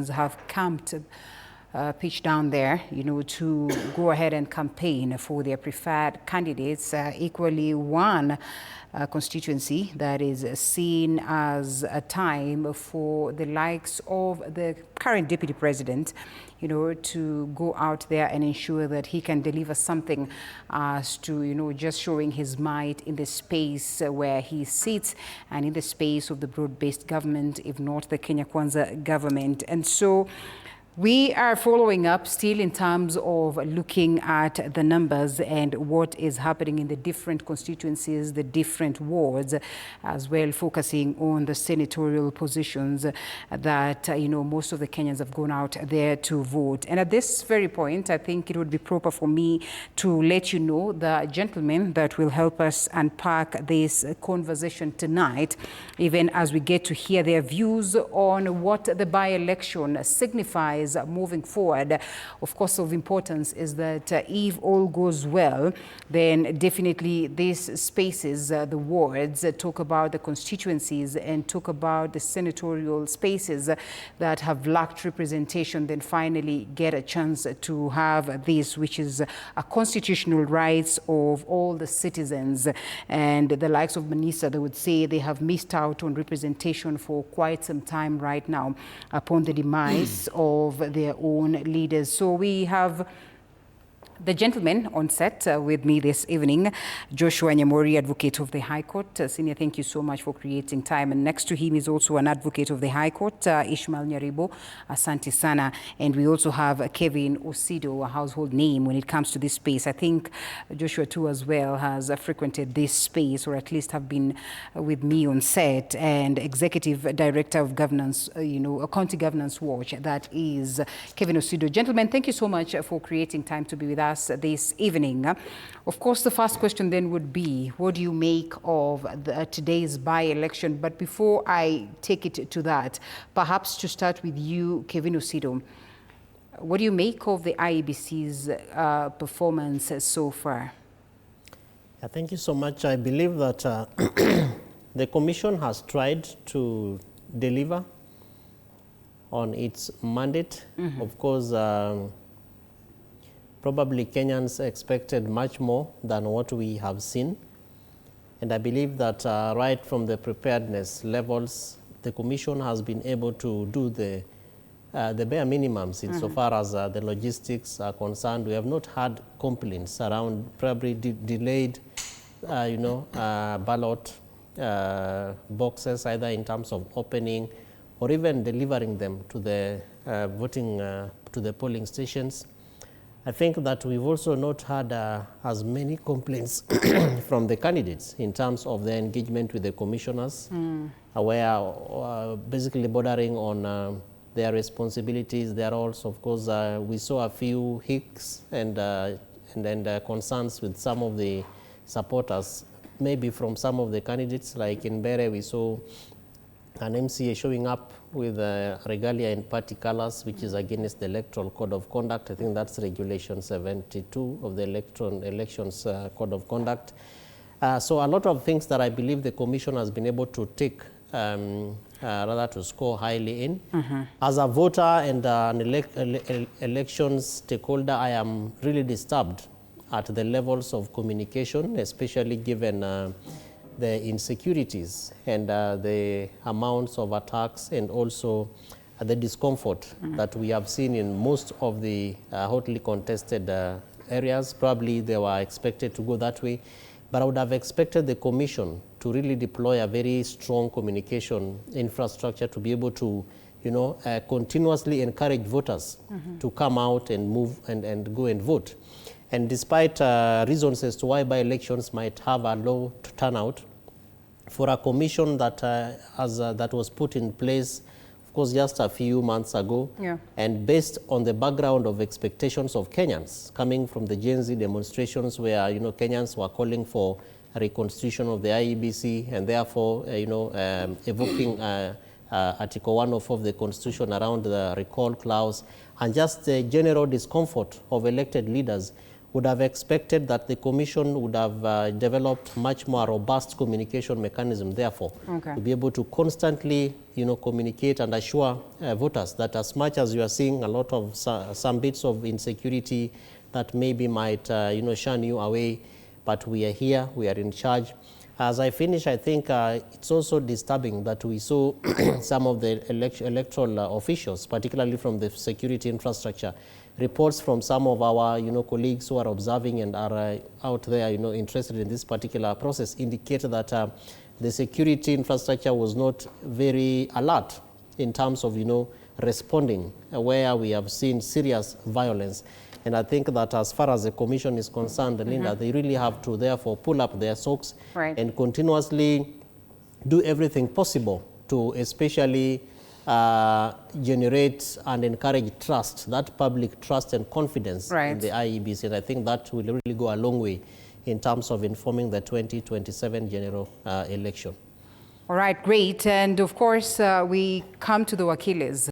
Kenyans have camped, pitched down there, to go ahead and campaign for their preferred candidates. Equally, one constituency that is seen as a time for the likes of the current deputy president, to go out there and ensure that he can deliver something as to, just showing his might in the space where he sits and in the space of the broad-based government, if not the Kenya Kwanza government. And so we are following up still in terms of looking at the numbers and what is happening in the different constituencies, the different wards, as well focusing on the senatorial positions that, most of the Kenyans have gone out there to vote. And at this very point, I think it would be proper for me to let you know the gentleman that will help us unpack this conversation tonight, even as we get to hear their views on what the by-election signifies moving forward. Of course, of importance is that if all goes well, then definitely these spaces, the wards, talk about the constituencies and talk about the senatorial spaces that have lacked representation, then finally get a chance to have this, which is a constitutional rights of all the citizens. And the likes of Manisa, they would say they have missed out on representation for quite some time right now upon the demise of their own leaders. So we have the gentleman on set with me this evening, Joshua Nyamori, advocate of the High Court. Senior, thank you so much for creating time. And next to him is also an advocate of the High Court, Ishmael Nyaribo, asante sana. And we also have Kevin Osido, a household name when it comes to this space. I think Joshua too as well has frequented this space, or at least have been with me on set, and Executive Director of Governance, County Governance Watch, that is Kevin Osido. Gentlemen, thank you so much for creating time to be with us this evening. Of course, the first question then would be, what do you make of today's by-election? But before I take it to that, perhaps to start with you, Kevin Osido, what do you make of the IEBC's performance so far? Thank you so much. I believe that the Commission has tried to deliver on its mandate. Of course, probably Kenyans expected much more than what we have seen. And I believe that right from the preparedness levels, the Commission has been able to do the bare minimums insofar as the logistics are concerned. We have not had complaints around probably delayed, ballot boxes, either in terms of opening or even delivering them to the to the polling stations. I think that we've also not had as many complaints from the candidates in terms of their engagement with the commissioners, where basically bordering on their responsibilities, their roles. Of course, we saw a few hiccups and concerns with some of the supporters, maybe from some of the candidates. Like in Bere, we saw an MCA showing up with regalia in party colors, which is against the Electoral Code of Conduct. I think that's Regulation 72 of the Elections Code of Conduct. So a lot of things that I believe the Commission has been able to take, rather to score highly in. As a voter and an elections stakeholder, I am really disturbed at the levels of communication, especially given the insecurities and the amounts of attacks, and also the discomfort that we have seen in most of the hotly contested areas. Probably they were expected to go that way, but I would have expected the Commission to really deploy a very strong communication infrastructure to be able to, continuously encourage voters to come out and move and go and vote. And despite reasons as to why by-elections might have a low turnout, for a commission that that was put in place, of course, just a few months ago, and based on the background of expectations of Kenyans coming from the Gen Z demonstrations, where Kenyans were calling for a reconstitution of the IEBC, and therefore evoking Article 104 of the Constitution around the recall clause, and just the general discomfort of elected leaders, would have expected that the Commission would have developed much more robust communication mechanism, therefore, to be able to constantly, communicate and assure voters that as much as you are seeing a lot of some bits of insecurity that maybe might, shun you away, but we are here, we are in charge. As I finish, I think it's also disturbing that we saw some of the electoral officials, particularly from the security infrastructure, reports from some of our colleagues who are observing and are out there interested in this particular process indicate that the security infrastructure was not very alert in terms of responding where we have seen serious violence. And I think that as far as the Commission is concerned, Linda, they really have to therefore pull up their socks and continuously do everything possible to especially generate and encourage trust, that public trust and confidence in the IEBC. And I think that will really go a long way in terms of informing the 2027 general election. All right, great. And of course, we come to the Wakiles.